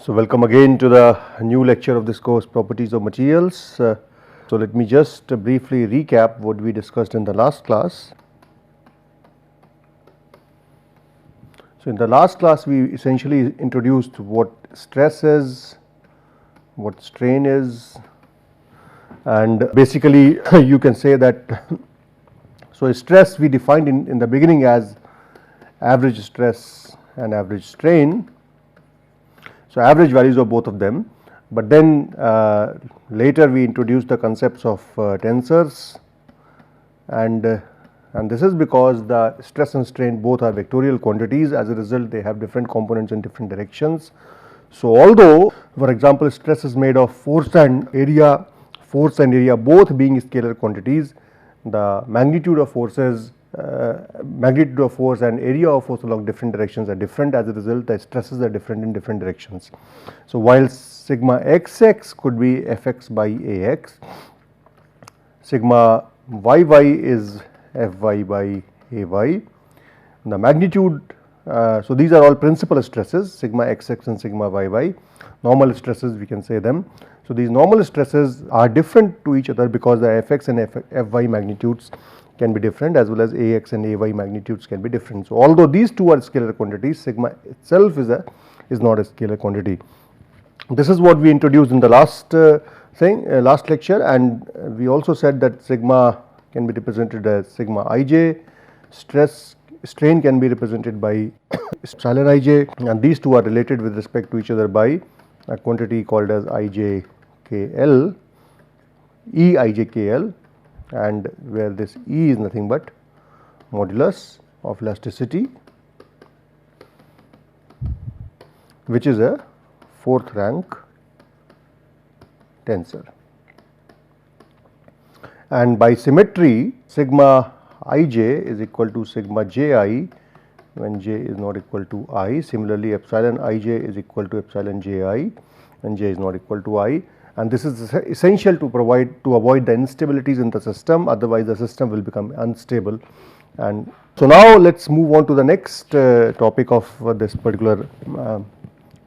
So, welcome again to the new lecture of this course, Properties of Materials. So, let me just briefly recap what we discussed in the last class. So, in the last class we essentially introduced what stress is, what strain is, and basically you can say that so stress we defined in the beginning as average stress and average strain. So, average values of both of them, but then later we introduced the concepts of tensors, and this is because the stress and strain both are vectorial quantities. As a result, they have different components in different directions. So, although for example stress is made of force and area both being scalar quantities, the magnitude of forces magnitude of force and area of force along different directions are different. As a result, the stresses are different in different directions. So, while sigma xx could be fx by ax, sigma yy is fy by ay, the magnitude so these are all principal stresses, sigma xx and sigma yy, normal stresses we can say them. So, these normal stresses are different to each other because the fx and fy magnitudes can be different, as well as ax and ay magnitudes can be different. So, although these two are scalar quantities, sigma itself is not a scalar quantity. This is what we introduced in the last last lecture, and we also said that sigma can be represented as sigma ij, strain can be represented by epsilon ij, and these two are related with respect to each other by a quantity called as ijkl, Eijkl, and where this E is nothing but modulus of elasticity, which is a fourth rank tensor. And by symmetry, sigma ij is equal to sigma ji when j is not equal to I. Similarly, epsilon ij is equal to epsilon ji when j is not equal to I, and this is essential to avoid the instabilities in the system, otherwise the system will become unstable. And so, now let us move on to the next topic of this particular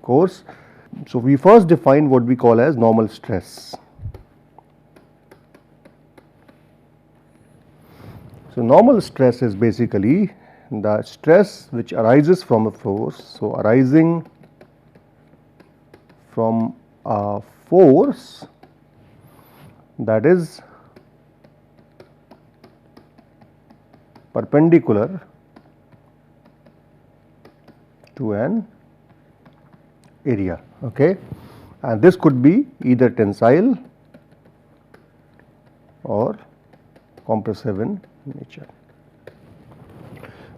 course. So, we first define what we call as normal stress. So, normal stress is basically the stress which arises from a force. So, arising from a force that is perpendicular to an area, okay, and this could be either tensile or compressive in nature.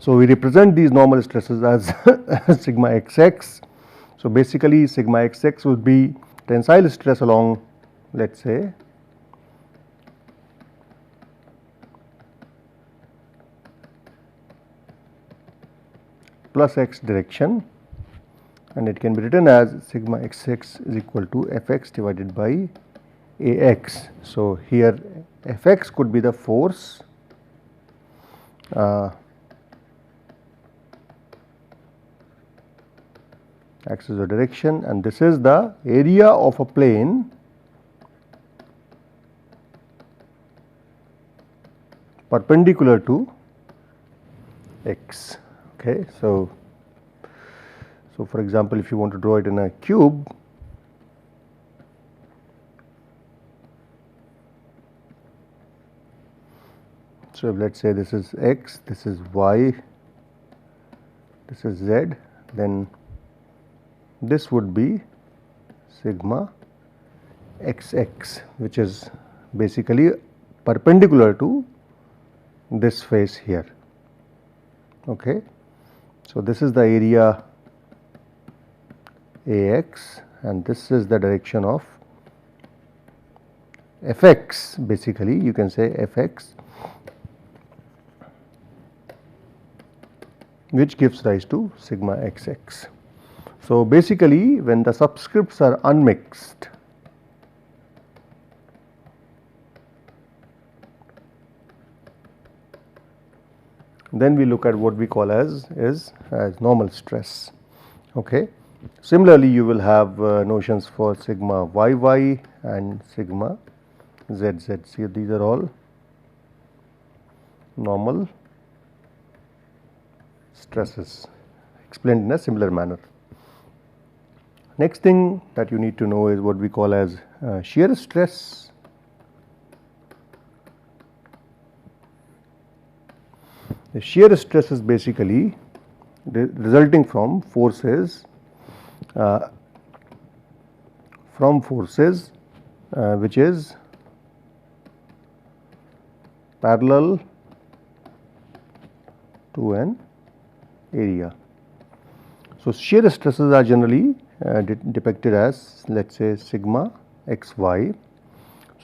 So, we represent these normal stresses as sigma xx. So, basically sigma xx would be tensile stress along, let us say, plus x direction, and it can be written as sigma xx is equal to fx divided by ax. So, here fx could be the force axis of direction, and this is the area of a plane perpendicular to x, okay. So, for example, if you want to draw it in a cube, so let us say this is x, this is y, this is z, then this would be sigma xx, which is basically perpendicular to this face here, okay. So, this is the area ax, and this is the direction of fx, basically you can say fx, which gives rise to sigma xx. So, basically when the subscripts are unmixed, then we look at what we call as normal stress, okay. Similarly, you will have notions for sigma yy and sigma zz. See, these are all normal stresses explained in a similar manner. Next thing that you need to know is what we call as shear stress. The shear stress is basically resulting from forces which is parallel to an area. So, shear stresses are generally depicted as, let us say, sigma xy.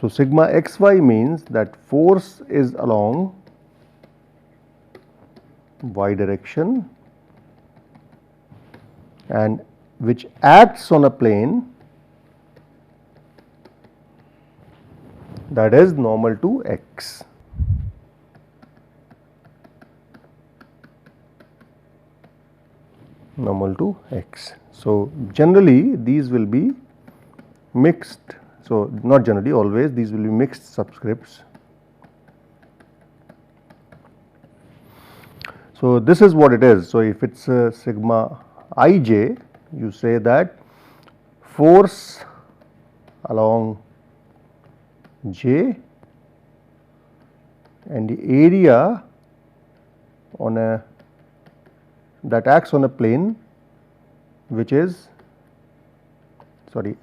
So, sigma xy means that force is along y direction and which acts on a plane that is normal to x. Normal to x. So, generally these will be mixed. So, not generally, always these will be mixed subscripts. So, this is what it is. So, if it is sigma ij, you say that force along j and the area on a that acts on a plane which is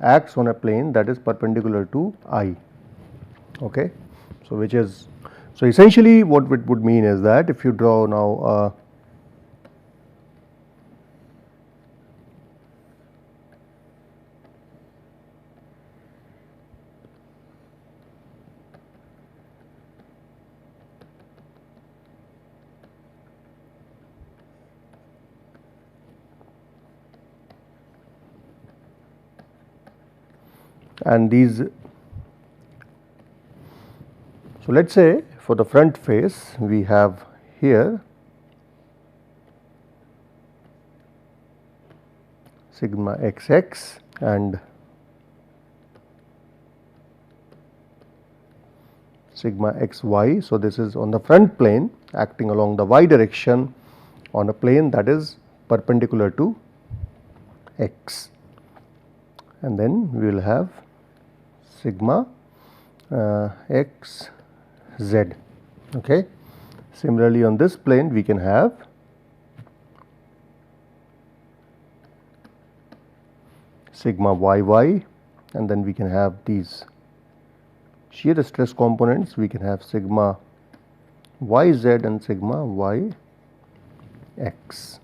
acts on a plane that is perpendicular to I. Okay. So, which is, so essentially what it would mean is that if you draw now and these, so let us say for the front face we have here sigma xx and sigma xy. So, this is on the front plane acting along the y direction on a plane that is perpendicular to x, and then we will have sigma x z. Okay. Similarly, on this plane we can have sigma yy, and then we can have these shear stress components. We can have sigma yz and sigma yx.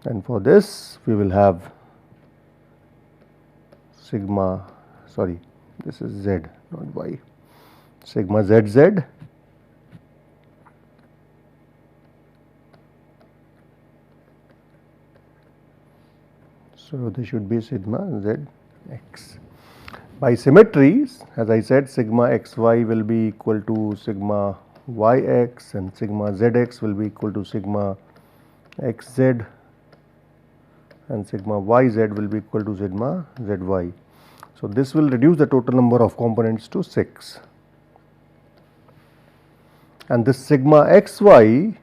And for this we will have sigma, sorry, this is z not y, sigma zz so this should be sigma zx. By symmetries, as I said, sigma xy will be equal to sigma yx and sigma zx will be equal to sigma xz and sigma yz will be equal to sigma zy. So, this will reduce the total number of components to 6, and this sigma xy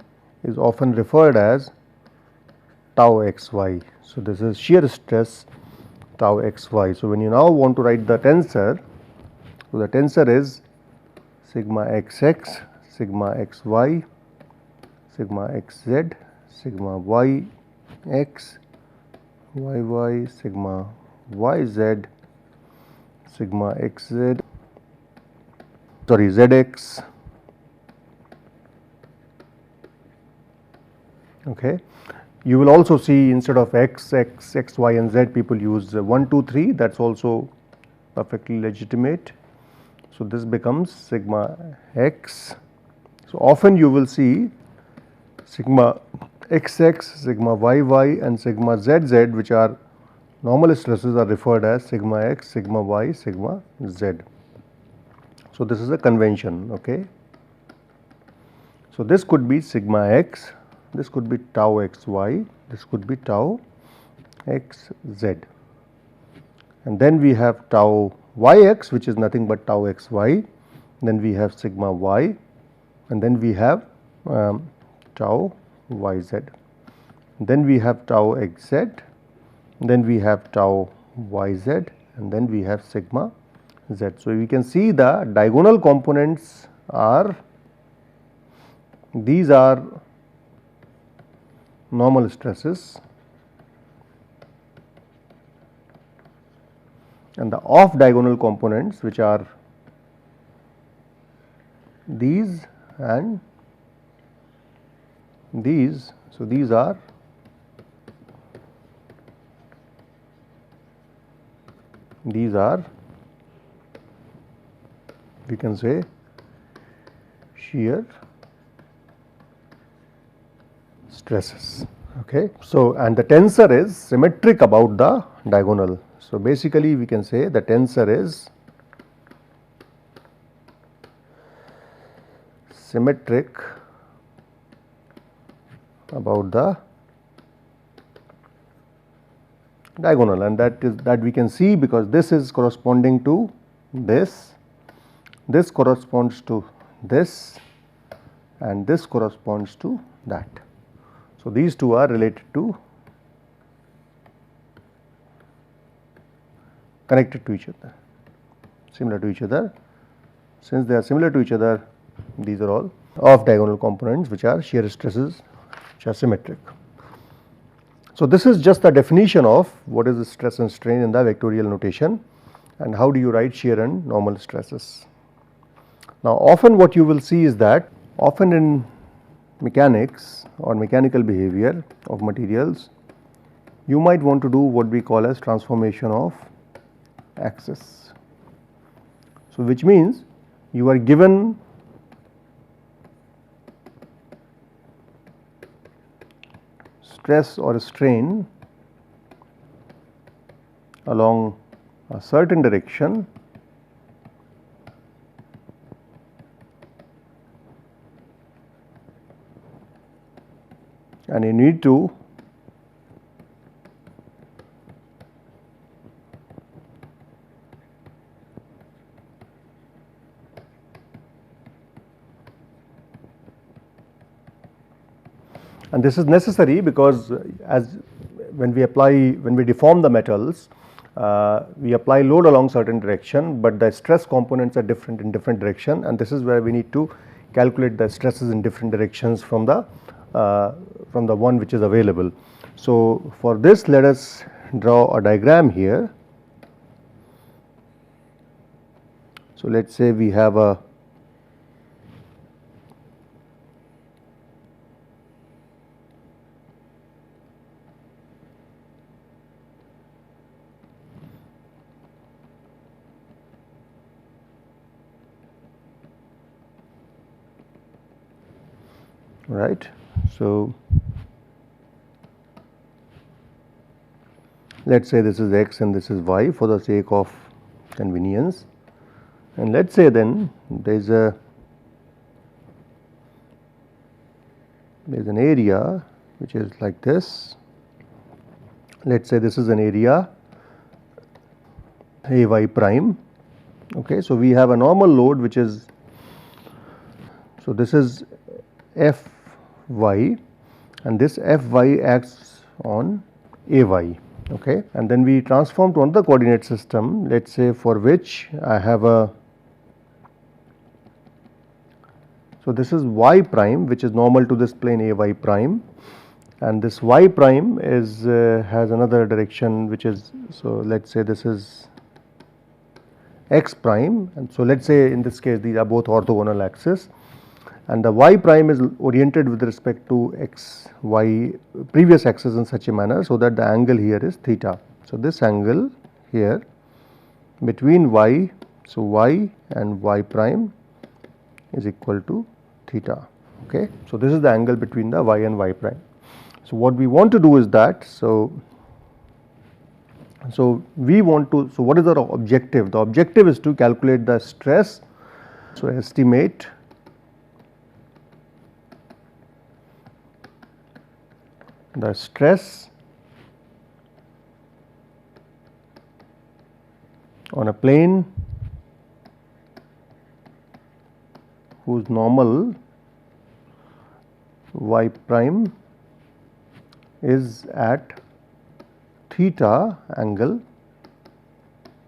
is often referred as tau xy. So, this is shear stress tau xy. So, when you now want to write the tensor, so the tensor is sigma xx, sigma xy, sigma xz, sigma yx, yy, sigma yz, sigma xz, sorry, zx. Okay. You will also see instead of x, y and z people use 1, 2, 3, that is also perfectly legitimate. So, this becomes sigma x. So, often you will see sigma xx, sigma yy and sigma zz, which are normal stresses, are referred as sigma x, sigma y, sigma z. So, this is a convention. Okay. So, this could be sigma x, this could be tau xy, this could be tau xz, and then we have tau yx, which is nothing but tau xy, then we have sigma y, and then we have tau yz, then we have tau xz, then we have tau yz, and then we have sigma z. So, we can see the diagonal components are, these are normal stresses, and the off diagonal components, which are these and these. So, these are we can say shear stresses. Okay. So, and the tensor is symmetric about the diagonal. So, basically we can say the tensor is symmetric about the diagonal, and that we can see because this is corresponding to this corresponds to this, and this corresponds to that. So, these two are related to, connected to each other, similar to each other. Since they are similar to each other, these are all off diagonal components which are shear stresses which are symmetric. So, this is just the definition of what is the stress and strain in the vectorial notation and how do you write shear and normal stresses. Now, often what you will see is that often in mechanics or mechanical behavior of materials, you might want to do what we call as transformation of axis. So, which means you are given stress or strain along a certain direction, and you need to and this is necessary because as when we deform the metals, we apply load along certain direction, but the stress components are different in different direction, and this is where we need to calculate the stresses in different directions from the one which is available. So, for this let us draw a diagram here. So, let us say we have a right. So, let us say this is x and this is y for the sake of convenience, and let us say then there is an area which is like this. Let us say this is an area AY prime. Okay. So, we have a normal load which is, so this is Fy and this Fy acts on Ay. Okay. And then we transform to another coordinate system, let us say for which I have a, so this is y prime which is normal to this plane Ay prime, and this y prime is has another direction which is, so let us say this is x prime, and so let us say in this case these are both orthogonal axes, and the y prime is oriented with respect to x y previous axis in such a manner, so that the angle here is theta. So, this angle here between y, so y and y prime is equal to theta. Okay. So, this is the angle between the y and y prime. So, what we want to do is that, so we want to, so what is our objective? The objective is to calculate the stress. So, estimate the stress on a plane whose normal y prime is at theta angle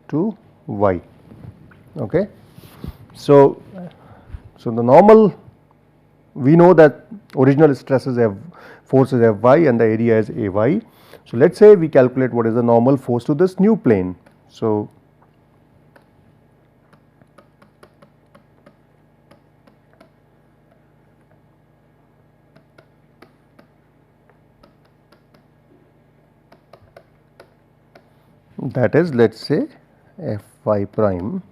to y. Okay. So the normal, we know that original stress is force is Fy and the area is Ay. So let us say we calculate what is the normal force to this new plane. So that is, let us say Fy prime.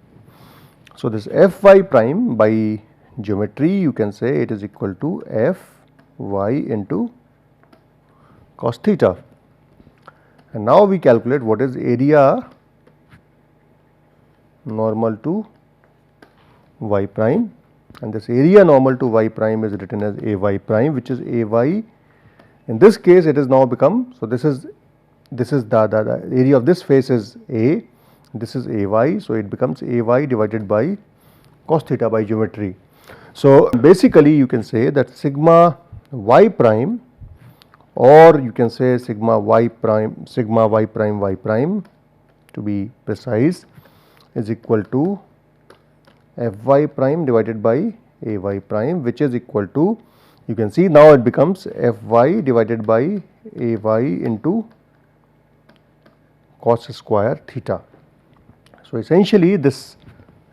So this Fy prime by geometry you can say it is equal to Fy into cos theta, and now we calculate what is area normal to y prime, and this area normal to y prime is written as Ay prime, which is Ay. In this case it is now become, so this is the area of this face is A, this is Ay, so it becomes Ay divided by cos theta by geometry. So basically you can say that sigma y prime, or you can say sigma y prime y prime to be precise, is equal to Fy prime divided by Ay prime, which is equal to, you can see now it becomes Fy divided by Ay into cos square theta. So essentially this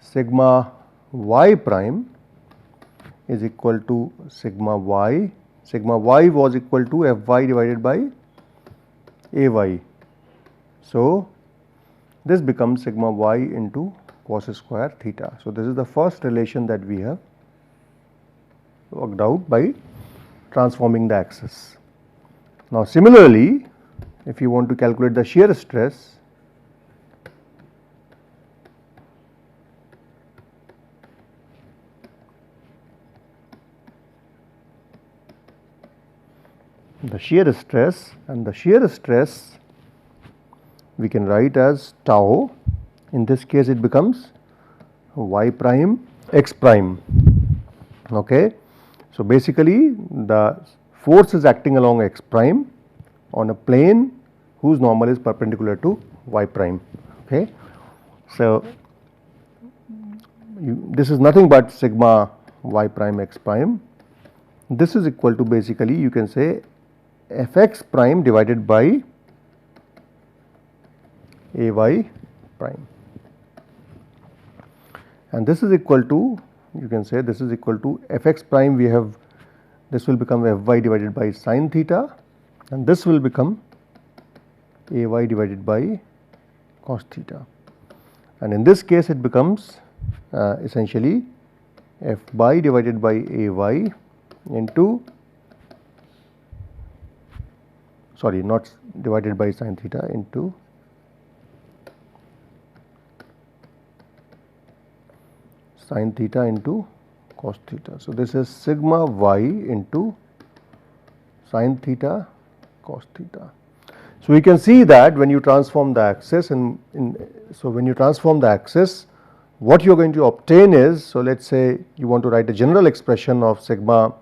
sigma y prime is equal to sigma y was equal to Fy divided by Ay. So this becomes sigma y into cos square theta. So this is the first relation that we have worked out by transforming the axis. Now similarly, if you want to calculate the shear stress, and the shear stress we can write as tau. In this case it becomes y prime x prime. Okay. So basically the force is acting along x prime on a plane whose normal is perpendicular to y prime. Okay. So this is nothing but sigma y prime x prime. This is equal to, basically you can say, Fx prime divided by Ay prime, and this is equal to, you can say this is equal to Fx prime, we have, this will become Fy divided by sin theta, and this will become Ay divided by cos theta, and in this case it becomes essentially Fy divided by Ay into, sorry, not divided by sin theta, into sin theta into cos theta. So this is sigma y into sin theta cos theta. So we can see that when you transform the axis, so when you transform the axis, what you are going to obtain is, so let us say you want to write a general expression of sigma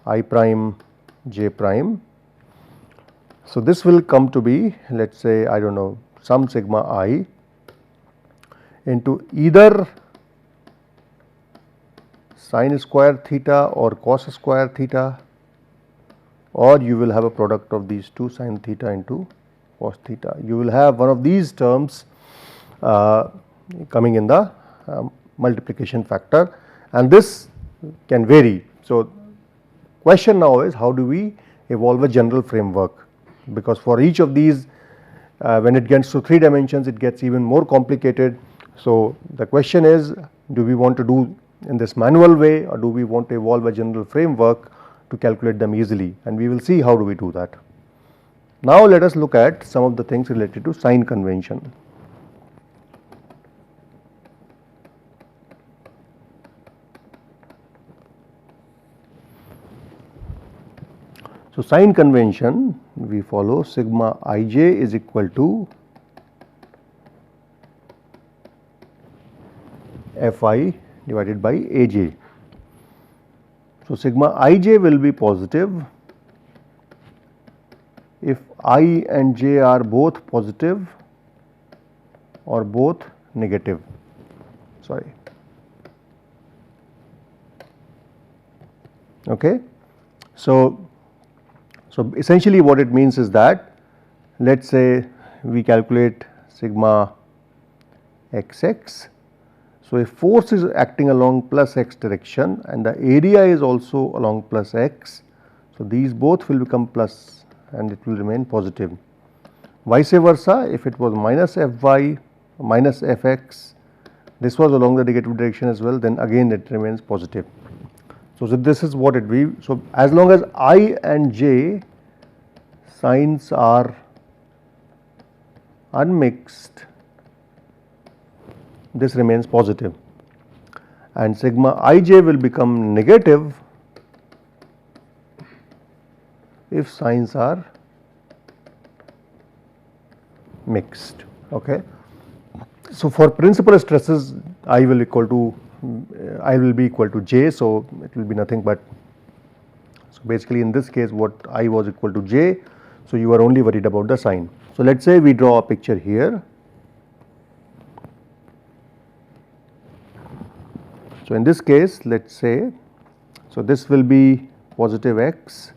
I prime j prime. So this will come to be, let us say, I do not know, some sigma I into either sin square theta or cos square theta, or you will have a product of these two, sin theta into cos theta. You will have one of these terms coming in the multiplication factor, and this can vary. So question now is, how do we evolve a general framework, because for each of these when it gets to 3 dimensions it gets even more complicated. So the question is, do we want to do in this manual way, or do we want to evolve a general framework to calculate them easily, and we will see how do we do that. Now let us look at some of the things related to sign convention. So So, sign convention we follow sigma ij is equal to Fi divided by Aj. So, sigma ij will be positive if I and j are both positive or both negative. Sorry. Okay. So essentially what it means is that let us say we calculate sigma xx. So, if force is acting along plus x direction and the area is also along plus x. So, these both will become plus and it will remain positive. Vice versa, if it was minus Fy minus Fx, this was along the negative direction as well, then again it remains positive. So, this is what it will be. So, as long as I and j signs are unmixed, this remains positive, and sigma ij will become negative if signs are mixed. Okay. So, for principal stresses I will be equal to j. So, it will be nothing but, so basically in this case what I was equal to j. So, you are only worried about the sign. So, let us say we draw a picture here. So, in this case let us say, so this will be positive x,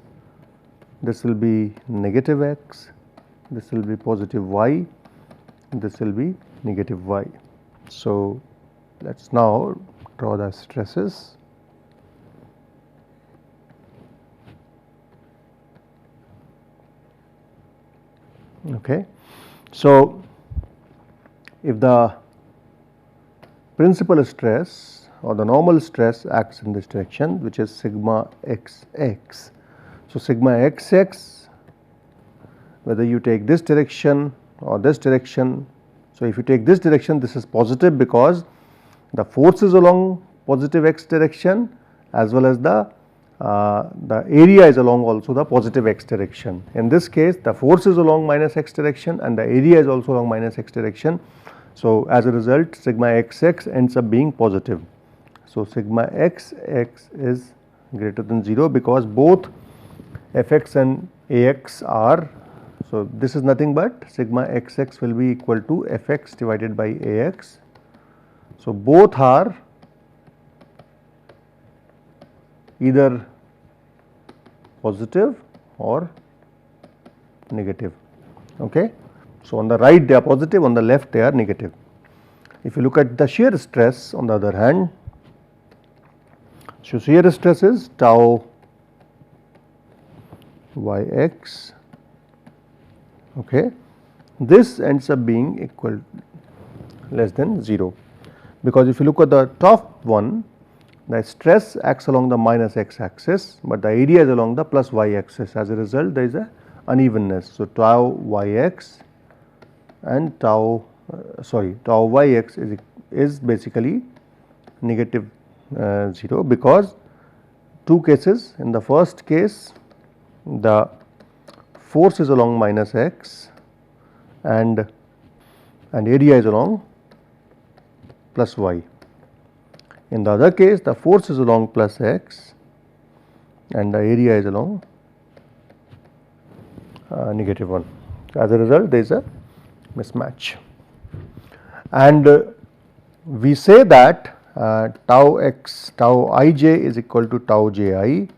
this will be negative x, this will be positive y, this will be negative y. So, let us now draw the stresses. Okay. So, if the principal stress or the normal stress acts in this direction, which is sigma xx. So, sigma xx, whether you take this direction or this direction. So, if you take this direction, this is positive because the force is along positive x direction as well as the area is along also the positive x direction. In this case, the force is along minus x direction and the area is also along minus x direction. So, as a result sigma xx ends up being positive. So, sigma xx is greater than 0 because both fx and ax are, so this is nothing but sigma xx will be equal to fx divided by ax. So, both are either positive or negative. Okay. So, on the right they are positive, on the left they are negative. If you look at the shear stress on the other hand, so shear stress is tau yx. Okay. This ends up being equal less than 0, because if you look at the top one, the stress acts along the minus x axis, but the area is along the plus y axis. As a result, there is a unevenness. So, tau yx and tau yx is basically negative 0, because two cases. In the first case, the force is along minus x and area is along plus y. In the other case, the force is along plus x and the area is along negative 1. As a result, there is a mismatch, and we say that tau ij is equal to tau ji,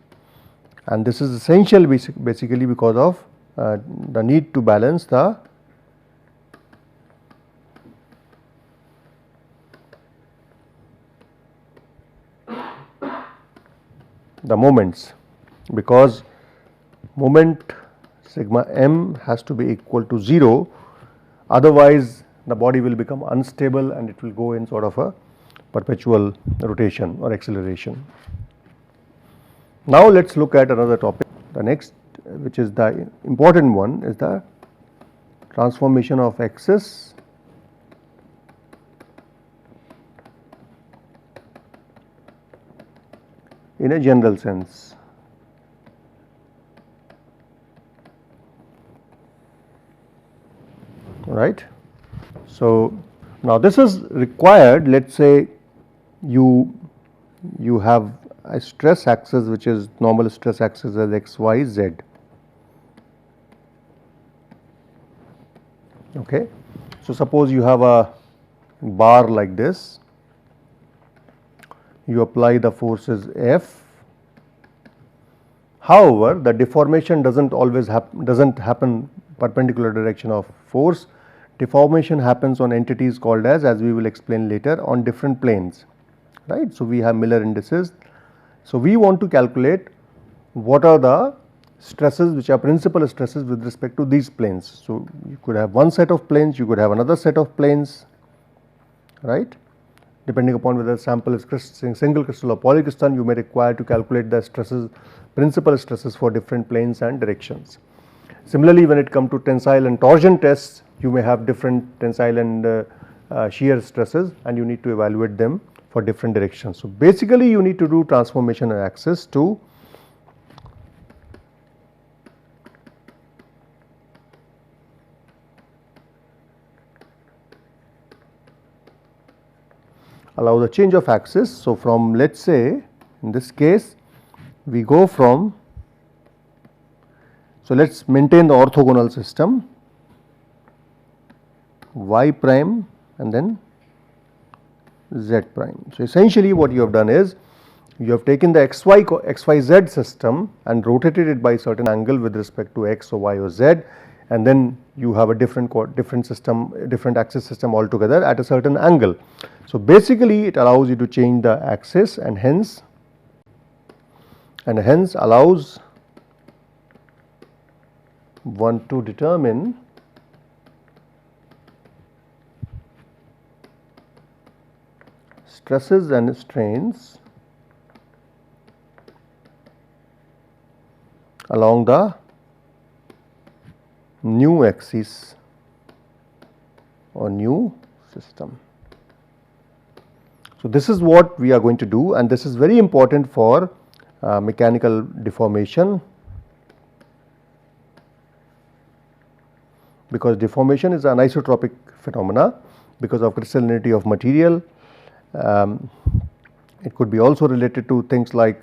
and this is essential basically because of the need to balance the moments, because moment sigma m has to be equal to 0, otherwise the body will become unstable and it will go in sort of a perpetual rotation or acceleration. Now, let us look at another topic. The next, which is the important one, is the transformation of axis in a general sense. right. So, now this is required, let us say you have a stress axis which is normal stress axis as x, y, z. Okay. So, suppose you have a bar like this, you apply the forces F. However, the deformation doesn't always happen perpendicular direction of force. Deformation happens on entities called as we will explain later, on different planes, right. So, we have Miller indices. So, we want to calculate what are the stresses which are principal stresses with respect to these planes. So, you could have one set of planes, you could have another set of planes, right. Depending upon whether the sample is single crystal or polycrystalline, you may require to calculate the stresses, principal stresses for different planes and directions. Similarly, when it comes to tensile and torsion tests, you may have different tensile and shear stresses, and you need to evaluate them for different directions. So, basically you need to do transformation and axis to allow the change of axis. So, from let us say in this case we go from, so let us maintain the orthogonal system y prime and then z prime. So, essentially what you have done is you have taken the xyz system and rotated it by a certain angle with respect to x or y or z, and then you have a different system, different axis system altogether at a certain angle. So, basically it allows you to change the axis and hence allows one to determine stresses and strains along the new axis or new system. So, this is what we are going to do, and this is very important for mechanical deformation, because deformation is an isotropic phenomena because of crystallinity of material. It could be also related to things like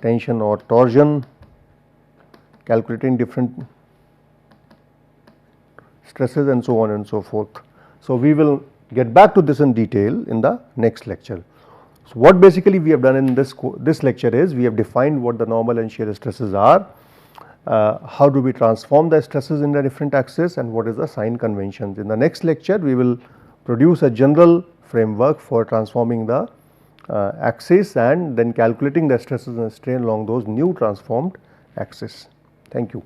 tension or torsion, calculating different stresses and so on and so forth. So, we will get back to this in detail in the next lecture. So, what basically we have done in this lecture is we have defined what the normal and shear stresses are, how do we transform the stresses in the different axes, and what is the sign conventions. In the next lecture we will produce a general framework for transforming the axis and then calculating the stresses and strain along those new transformed axes. Thank you.